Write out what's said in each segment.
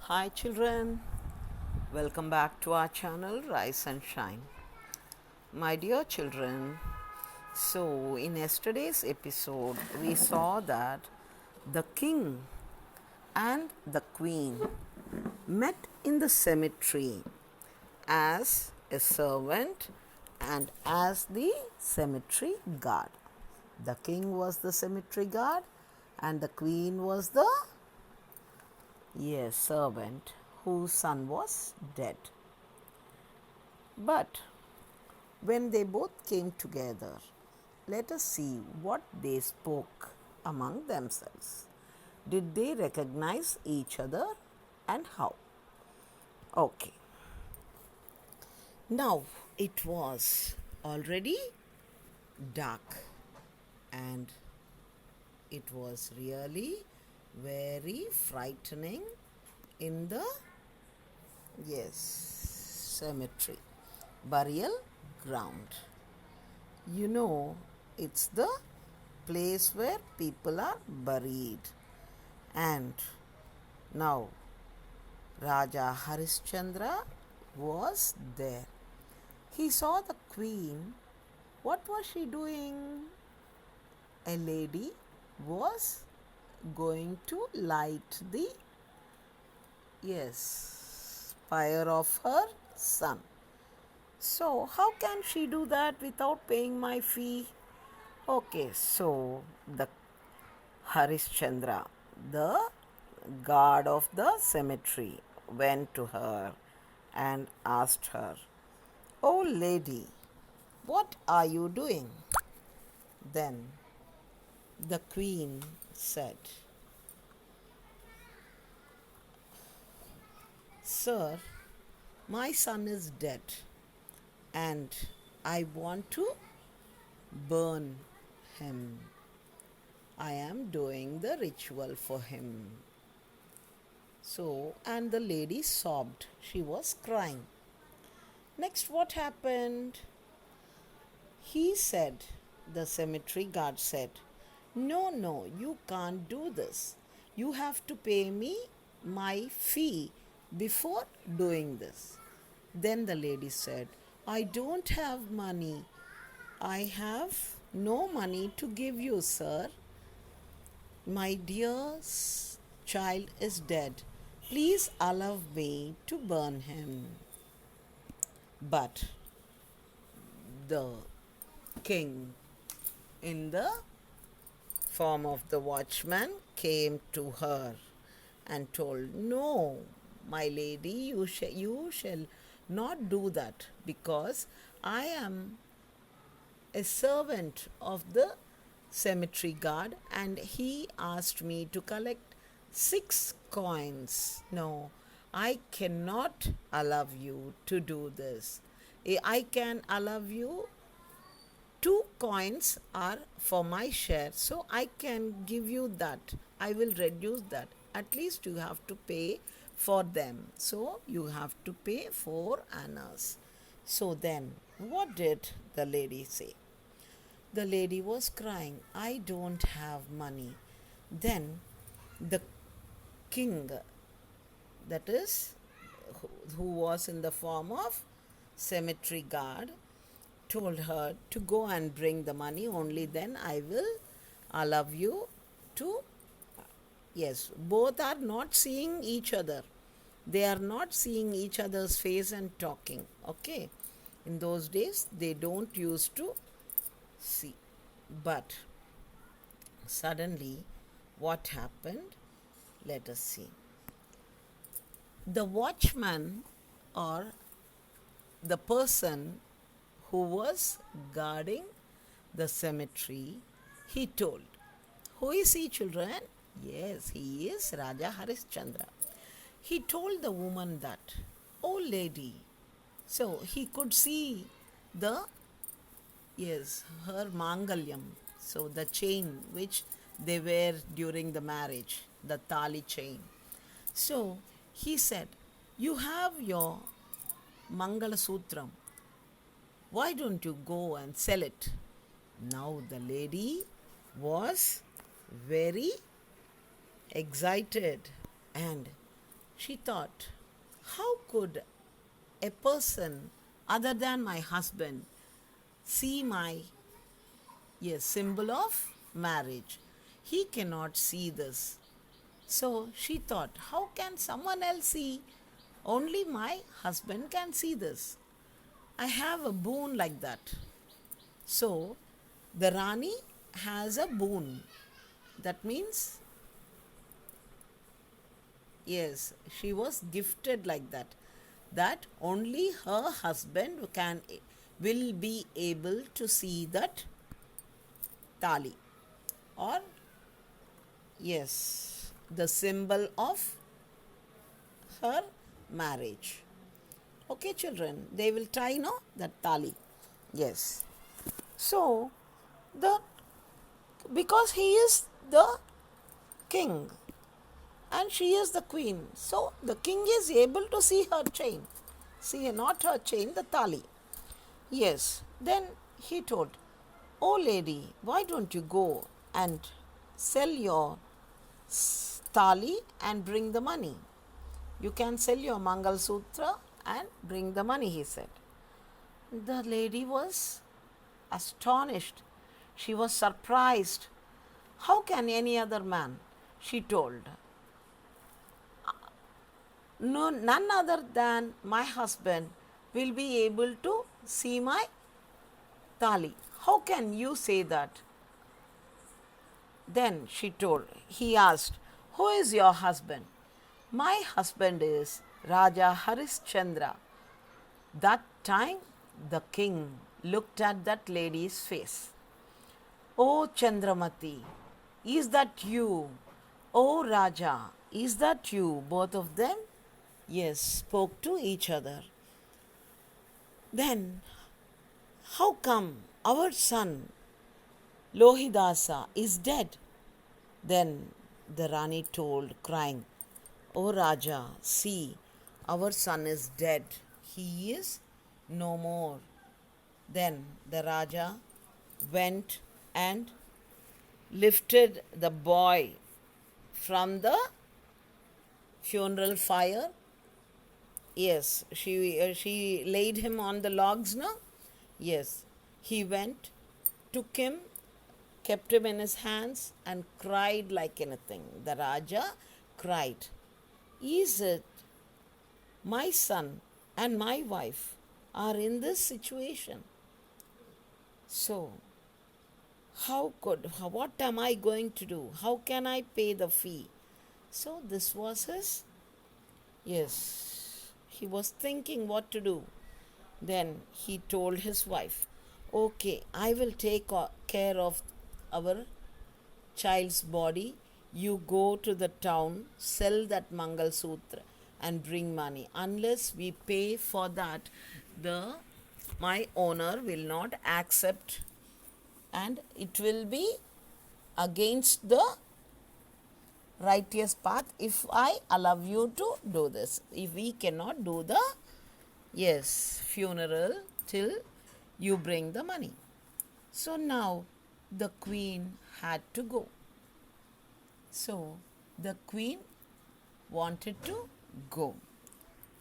Hi children, welcome back to our channel Rise and Shine. My dear children, so in yesterday's episode we saw that the king and the queen met in the cemetery as a servant and as the cemetery guard. The king was the cemetery guard and the queen was the servant whose son was dead. But when they both came together, let us see what they spoke among themselves. Did they recognize each other and how? Okay. Now it was already dark and it was really very frightening in the cemetery, burial ground. It's the place where people are buried. And now Raja Harishchandra was there. He saw the queen. What was she doing? A lady was going to light the fire of her son. So how can she do that without paying my fee? Okay, so the Harishchandra, the guard of the cemetery, went to her and asked her, "Oh lady, what are you doing?" Then the queen said, "Sir, my son is dead and I want to burn him. I am doing the ritual for him." So, and the lady sobbed. She was crying. Next, what happened? He said, the cemetery guard said, No, you can't do this. You have to pay me my fee before doing this." Then the lady said, "I don't have money. I have no money to give you, sir. My dear child is dead. Please allow me to burn him." But the king, in the form of the watchman, came to her and told, "No, my lady, you shall not do that, because I am a servant of the cemetery guard and he asked me to collect 6 coins. No, I cannot allow you to do this. I can allow you 2 coins are for my share, so I can give you that. I will reduce that. At least you have to pay for them. So you have to pay 4 annas." So then, what did the lady say? The lady was crying, "I don't have money." Then the king, that is, who was in the form of cemetery guard, told her to go and bring the money. Only then I will allow you to. Yes, both are not seeing each other. They are not seeing each other's face and talking. Okay. In those days, they don't used to see. But suddenly, what happened? Let us see. The watchman, or the person who was guarding the cemetery, he told, who is he, children? Yes, he is Raja Harishchandra. He told the woman that, "Oh lady," so he could see the, her mangalyam, so the chain which they wear during the marriage, the tali chain. So he said, "You have your Mangala Sutram. Why don't you go and sell it?" Now the lady was very excited and She thought, how could a person other than my husband see my, yes, symbol of marriage? He cannot see this. So she thought, how can someone else see? Only my husband can see this. I have a boon like that. So the Rani has a boon. That means, yes, she was gifted like that. That only her husband will be able to see that tali, or, yes, the symbol of her marriage. Okay, children, they will tie, no, that tali. Yes. So the because he is the king and she is the queen, so the king is able to see her chain. See, not her chain, the tali. Yes. Then he told, oh lady, why don't you go and sell your tali and bring the money? You can sell your Mangal Sutra and bring the money, he said. The lady was astonished. She was surprised. How can any other man? She told. No, none other than my husband will be able to see my tali. How can you say that? Then he asked, who is your husband? My husband is Raja Harishchandra. That time the king looked at that lady's face. Oh Chandramati, is that you? Oh Raja, is that you? Both of them, yes, spoke to each other. Then, how come our son Lohidasa is dead? Then the Rani told, crying, O Raja, see, our son is dead. He is no more. Then the Raja went and lifted the boy from the funeral fire. Yes, she laid him on the logs, no? Yes. He went, took him, kept him in his hands and cried like anything. The Raja cried, is it my son and my wife are in this situation? So, what am I going to do? How can I pay the fee? So this was his, yes, he was thinking what to do. Then he told his wife, okay, I will take care of our child's body. You go to the town, sell that Mangal Sutra and bring money. Unless we pay for that, my owner will not accept and it will be against the righteous path if I allow you to do this. If we cannot do the, yes, funeral till you bring the money. So now the queen had to go. So the queen wanted to go.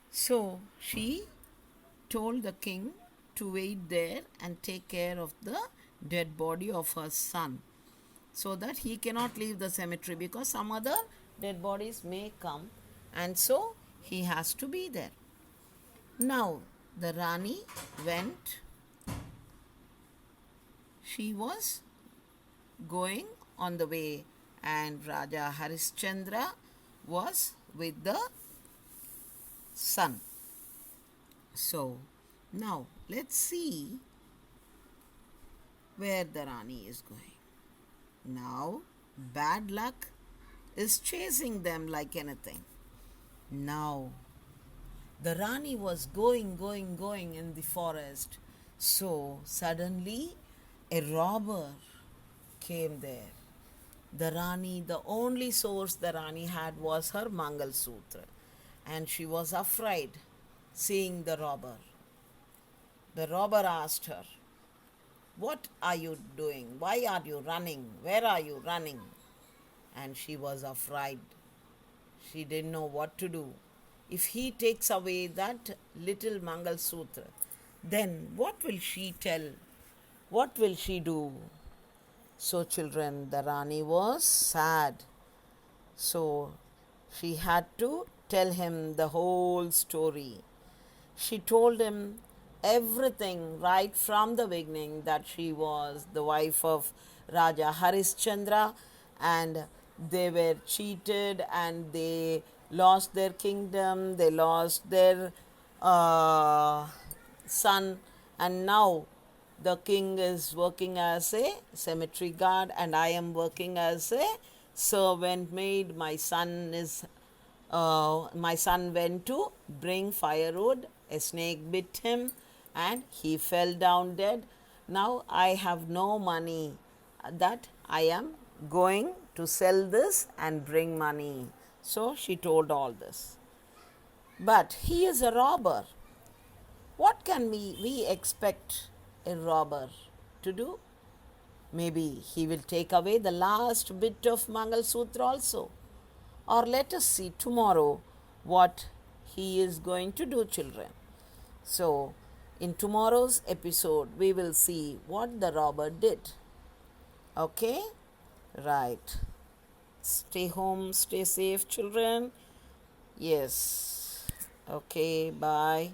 So she told the king to wait there and take care of the dead body of her son, so that he cannot leave the cemetery because some other dead bodies may come, and so he has to be there. Now the Rani went. She was going on the way and Raja Harishchandra was with the son. So now let's see where the Rani is going. Now bad luck is chasing them like anything. Now the Rani was going in the forest. So suddenly a robber came there. The Rani, the only source the Rani had was her Mangal Sutra, and she was afraid seeing the robber. The robber asked her, what are you doing? Why are you running? Where are you running? And she was afraid. She didn't know what to do. if he takes away that little Mangal Sutra, then what will she tell? What will she do? So, children, the Rani was sad. So, she had to tell him the whole story. She told him everything right from the beginning, that she was the wife of Raja Harishchandra and they were cheated and they lost their kingdom, they lost their uh, son, and now the king is working as a cemetery guard and I am working as a servant maid. My son went to bring firewood. A snake bit him and he fell down dead. Now I have no money, that I am going to sell this and bring money. So she told all this. But he is a robber. What can we expect a robber to do? Maybe he will take away the last bit of Mangal Sutra also. Or let us see tomorrow what he is going to do, children. So, in tomorrow's episode, we will see what the robber did. Okay? Right. Stay home, stay safe, children. Yes. Okay, bye.